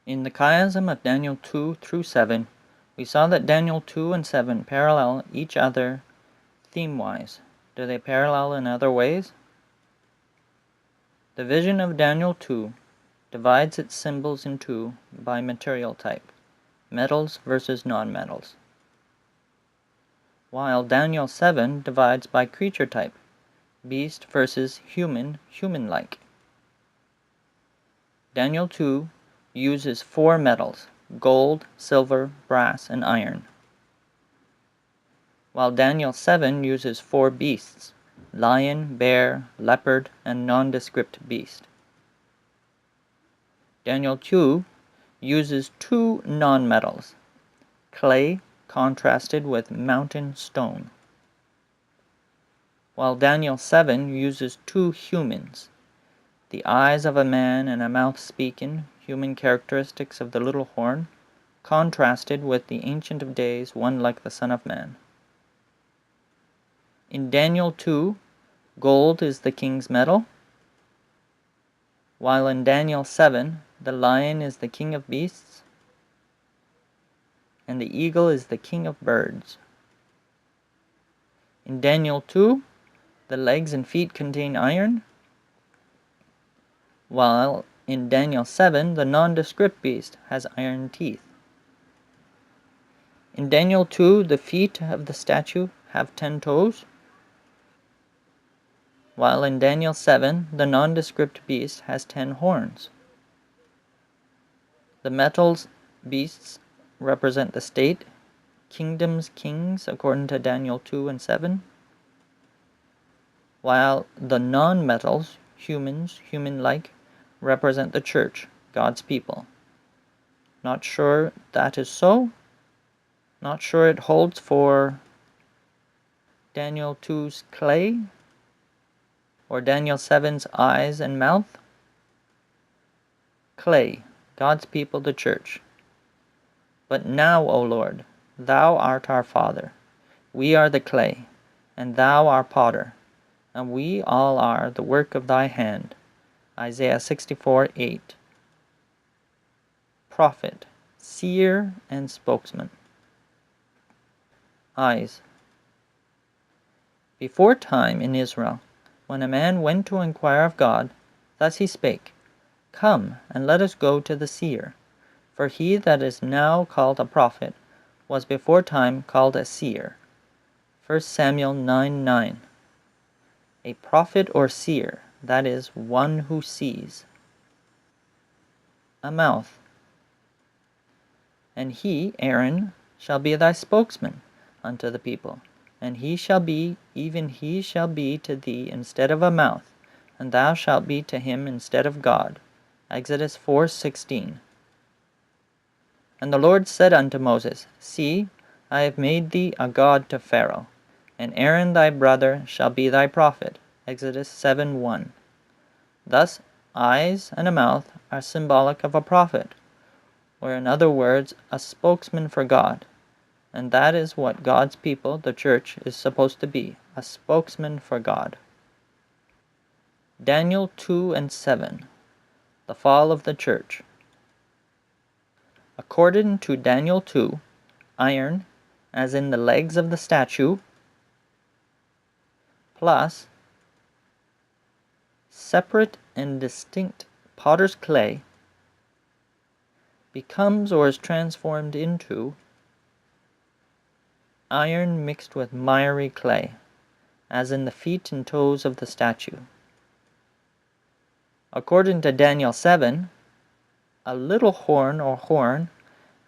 In the chiasm of Daniel 2 through 7, we saw that Daniel 2 and 7 parallel each other theme-wise. Do they parallel in other ways? The vision of Daniel 2 divides its symbols in two by material type, metals versus non-metals, while Daniel 7 divides by creature type, beast versus human, human-like. Daniel 2 uses 4 metals, gold, silver, brass, and iron, while Daniel 7 uses 4 beasts, lion, bear, leopard, and nondescript beast. Daniel 2 uses 2 non-metals, clay contrasted with mountain stone, while Daniel 7 uses 2 humans, the eyes of a man and a mouth speaking, human characteristics of the little horn, contrasted with the Ancient of Days, one like the Son of Man. In Daniel 2, gold is the king's metal, while in Daniel 7, the lion is the king of beasts, and the eagle is the king of birds. In Daniel 2, the legs and feet contain iron, while in Daniel 7, the nondescript beast has iron teeth. In Daniel 2, the feet of the statue have 10 toes, while in Daniel 7, the nondescript beast has 10 horns. The metals beasts represent the state, kingdoms, kings, according to Daniel 2 and 7, while the non-metals, humans, human-like, represent the church, God's people. Not sure that is so. Not sure it holds for Daniel 2's clay or Daniel 7's eyes and mouth. Clay, God's people, the church. But now, O Lord, thou art our Father. We are the clay, and thou our potter, and we all are the work of thy hand. Isaiah 64:8. Prophet, seer, and spokesman. Eyes. Before time in Israel, when a man went to inquire of God, thus he spake, Come, and let us go to the seer. For he that is now called a prophet was before time called a seer. 1 Samuel 9:9. A prophet or seer, that is, one who sees. A mouth. And he, Aaron, shall be thy spokesman unto the people, and he shall be, even he shall be to thee instead of a mouth, and thou shalt be to him instead of God. Exodus 4:16. And the Lord said unto Moses, See, I have made thee a god to Pharaoh, and Aaron thy brother shall be thy prophet. Exodus 7:1. Thus, eyes and a mouth are symbolic of a prophet, or in other words, a spokesman for God. And that is what God's people, the church, is supposed to be, a spokesman for God. Daniel 2 and 7. The fall of the church. According to Daniel 2, iron, as in the legs of the statue, plus separate and distinct potter's clay, becomes or is transformed into iron mixed with miry clay, as in the feet and toes of the statue. According to Daniel 7, a little horn or horn,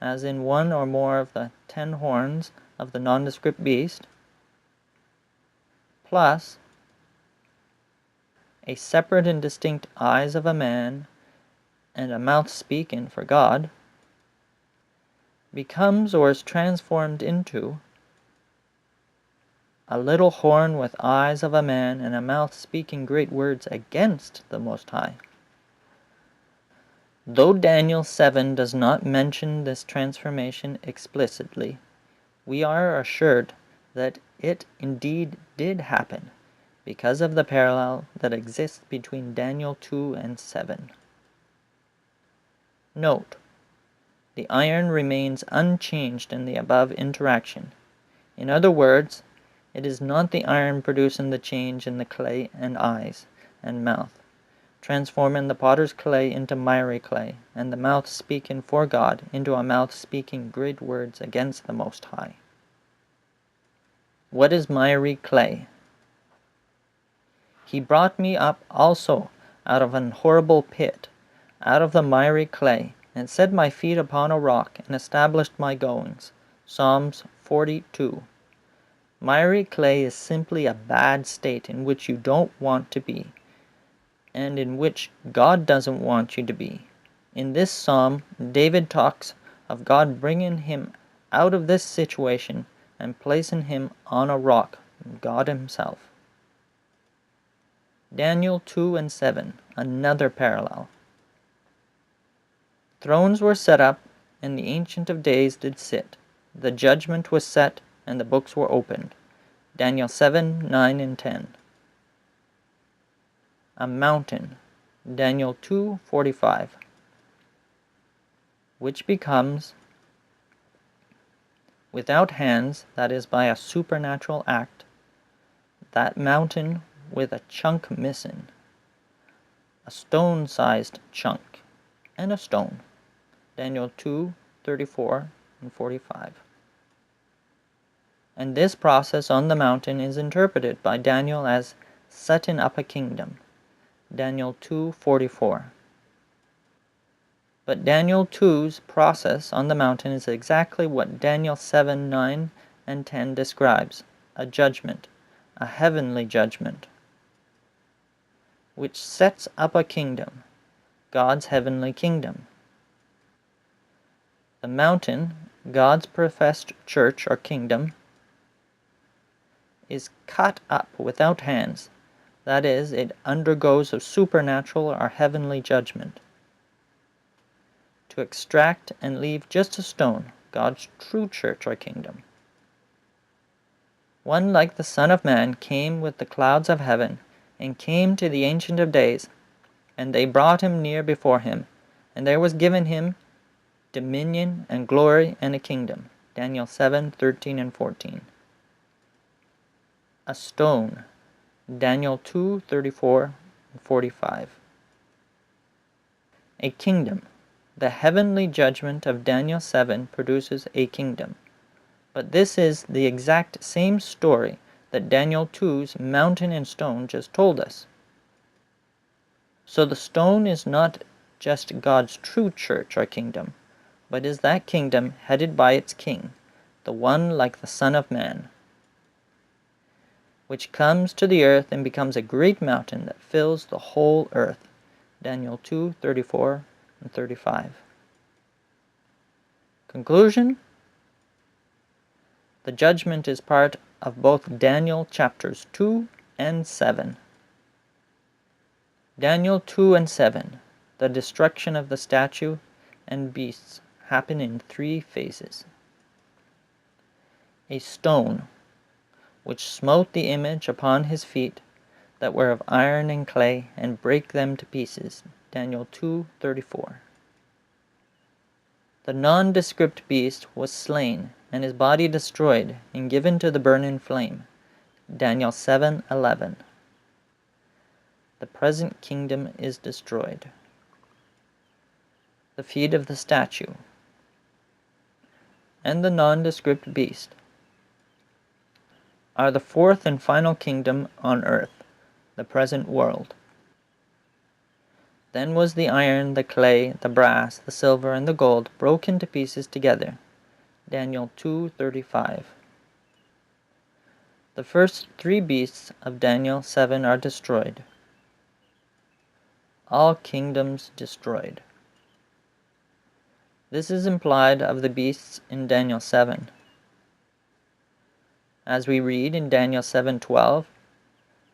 as in one or more of the 10 horns of the nondescript beast, plus a separate and distinct eyes of a man and a mouth speaking for God, becomes or is transformed into a little horn with eyes of a man and a mouth speaking great words against the Most High. Though Daniel 7 does not mention this transformation explicitly, we are assured that it indeed did happen because of the parallel that exists between Daniel 2 and 7. Note, the iron remains unchanged in the above interaction. In other words, it is not the iron producing the change in the clay and eyes and mouth, transforming the potter's clay into miry clay, and the mouth speaking for God into a mouth speaking great words against the Most High. What is miry clay? He brought me up also out of an horrible pit, out of the miry clay, and set my feet upon a rock, and established my goings. Psalms 42. Miry clay is simply a bad state in which you don't want to be, and in which God doesn't want you to be. In this psalm, David talks of God bringing him out of this situation and placing him on a rock, God himself. Daniel 2 and 7, another parallel. Thrones were set up, and the Ancient of Days did sit. The judgment was set, and the books were opened. Daniel 7, 9 and 10. A mountain. Daniel 2:45, which becomes without hands, that is by a supernatural act, that mountain with a chunk missing, a stone-sized chunk, and a stone. Daniel 2:34 and 45. And this process on the mountain is interpreted by Daniel as setting up a kingdom. Daniel 2:44. But Daniel 2's process on the mountain is exactly what Daniel 7, 9 and 10 describes, a judgment, a heavenly judgment, which sets up a kingdom, God's heavenly kingdom. The mountain, God's professed church or kingdom, is cut up without hands, that is, it undergoes a supernatural or heavenly judgment. To extract and leave just a stone, God's true church or kingdom. One like the Son of Man came with the clouds of heaven, and came to the Ancient of Days, and they brought him near before him, and there was given him dominion and glory and a kingdom. Daniel 7, 13 and 14. A stone. Daniel 2, 34 and 45. A kingdom. The heavenly judgment of Daniel 7 produces a kingdom. But this is the exact same story that Daniel 2's mountain and stone just told us. So the stone is not just God's true church or kingdom, but is that kingdom headed by its king, the one like the Son of Man, which comes to the earth and becomes a great mountain that fills the whole earth. Daniel 2, 34 and 35. Conclusion? The judgment is part of both Daniel chapters 2 and 7. Daniel 2 and 7, the destruction of the statue and beasts, happen in 3 phases. A stone, which smote the image upon his feet, that were of iron and clay, and brake them to pieces. Daniel 2:34. The nondescript beast was slain, and his body destroyed, and given to the burning flame. Daniel 7:11. The present kingdom is destroyed. The feet of the statue and the nondescript beast are the 4th and final kingdom on earth, the present world. Then was the iron, the clay, the brass, the silver, and the gold broken to pieces together. Daniel 2:35. The first 3 beasts of Daniel 7 are destroyed. All kingdoms destroyed. This is implied of the beasts in Daniel 7. As we read in Daniel 7:12,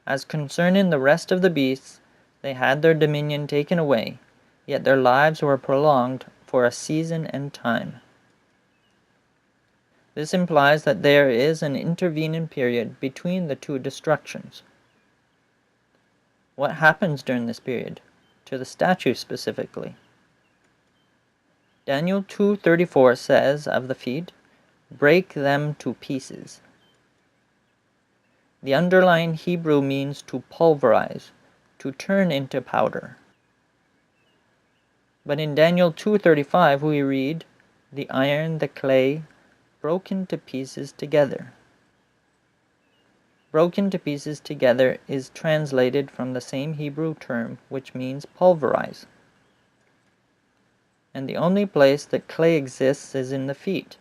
as concerning the rest of the beasts, they had their dominion taken away, yet their lives were prolonged for a season and time. This implies that there is an intervening period between the 2 destructions. What happens during this period, to the statue specifically? Daniel 2:34 says of the feet, break them to pieces. The underlying Hebrew means to pulverize, to turn into powder. But in Daniel 2:35 we read, the iron, the clay, broken to pieces together. Broken to pieces together is translated from the same Hebrew term which means pulverize. And the only place that clay exists is in the feet.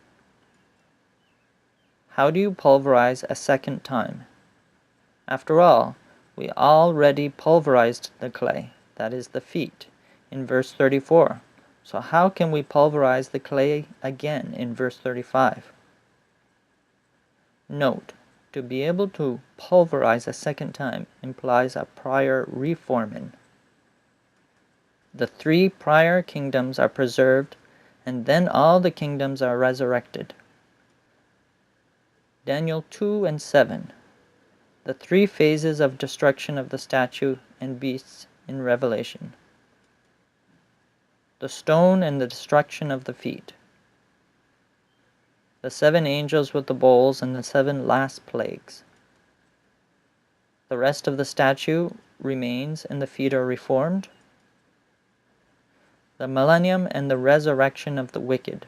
How do you pulverize a second time? After all, we already pulverized the clay, that is the feet, in verse 34. So how can we pulverize the clay again in verse 35? Note, to be able to pulverize a second time implies a prior reforming. The 3 prior kingdoms are preserved, and then all the kingdoms are resurrected. Daniel 2 and 7. The 3 phases of destruction of the statue and beasts in Revelation. The stone and the destruction of the feet. The 7 angels with the bowls and the 7 last plagues. The rest of the statue remains and the feet are reformed. The millennium and the resurrection of the wicked.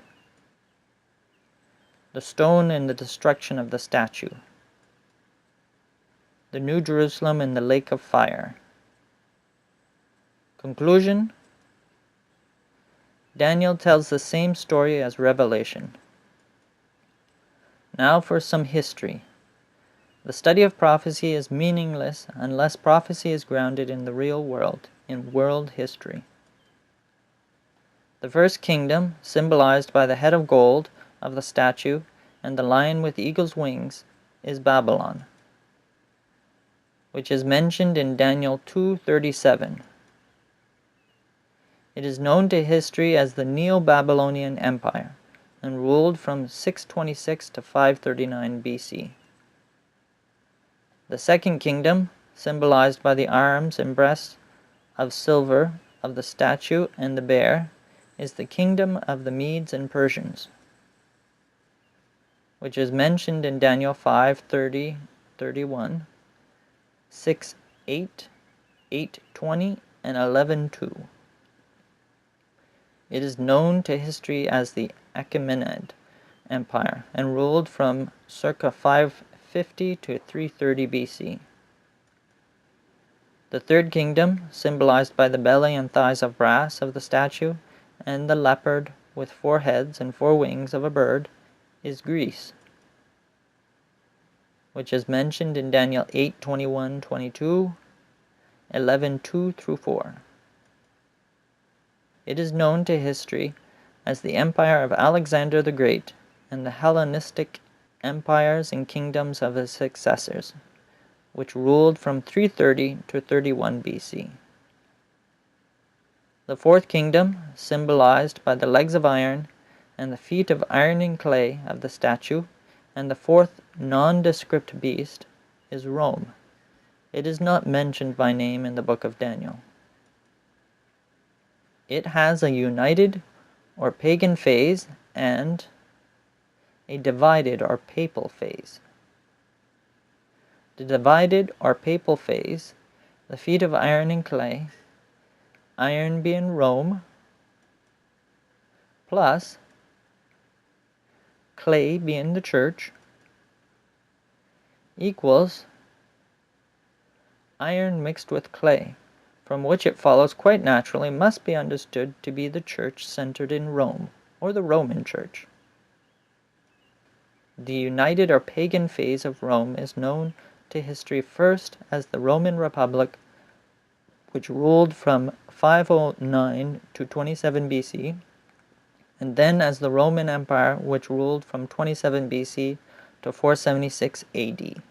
The stone and the destruction of the statue. The New Jerusalem and the lake of fire. Conclusion: Daniel tells the same story as Revelation. Now for some history. The study of prophecy is meaningless unless prophecy is grounded in the real world, in world history. The first kingdom, symbolized by the head of gold of the statue and the lion with eagle's wings, is Babylon, which is mentioned in Daniel 2:37. It is known to history as the Neo-Babylonian Empire and ruled from 626 to 539 BC. The second kingdom, symbolized by the arms and breasts of silver of the statue and the bear, is the kingdom of the Medes and Persians, which is mentioned in Daniel 5:30-31, 6:8, 8:20, and 11:2. It is known to history as the Achaemenid Empire and ruled from circa 550 to 330 BC. The third kingdom, symbolized by the belly and thighs of brass of the statue and the leopard with 4 heads and 4 wings of a bird, is Greece, which is mentioned in Daniel 8:21-22, 11:2-4. It is known to history as the Empire of Alexander the Great and the Hellenistic empires and kingdoms of his successors, which ruled from 330 to 31 BC. The fourth kingdom, symbolized by the legs of iron and the feet of iron and clay of the statue, and the fourth nondescript beast, is Rome. It is not mentioned by name in the book of Daniel. It has a united or pagan phase and a divided or papal phase. The divided or papal phase, the feet of iron and clay, iron being Rome, plus clay being the church, equals iron mixed with clay, from which it follows quite naturally must be understood to be the church centered in Rome, or the Roman Church. The united or pagan phase of Rome is known to history first as the Roman Republic, which ruled from 509 to 27 BC, and then as the Roman Empire, which ruled from 27 BC to 476 AD.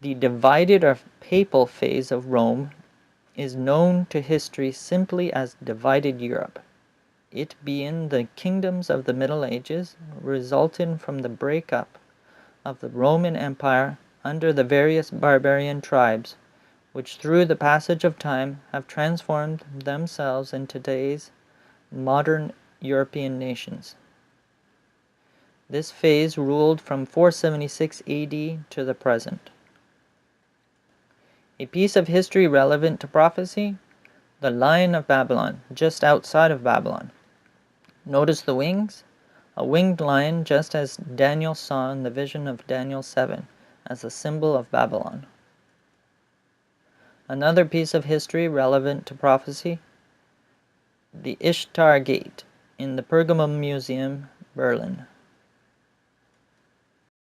The divided or papal phase of Rome is known to history simply as divided Europe, it being the kingdoms of the Middle Ages resulting from the breakup of the Roman Empire under the various barbarian tribes, which through the passage of time have transformed themselves into today's modern European nations. This phase ruled from 476 AD to the present. A piece of history relevant to prophecy: the Lion of Babylon, just outside of Babylon. Notice the wings? A winged lion, just as Daniel saw in the vision of Daniel 7, as a symbol of Babylon. Another piece of history relevant to prophecy: the Ishtar Gate in the Pergamum Museum, Berlin.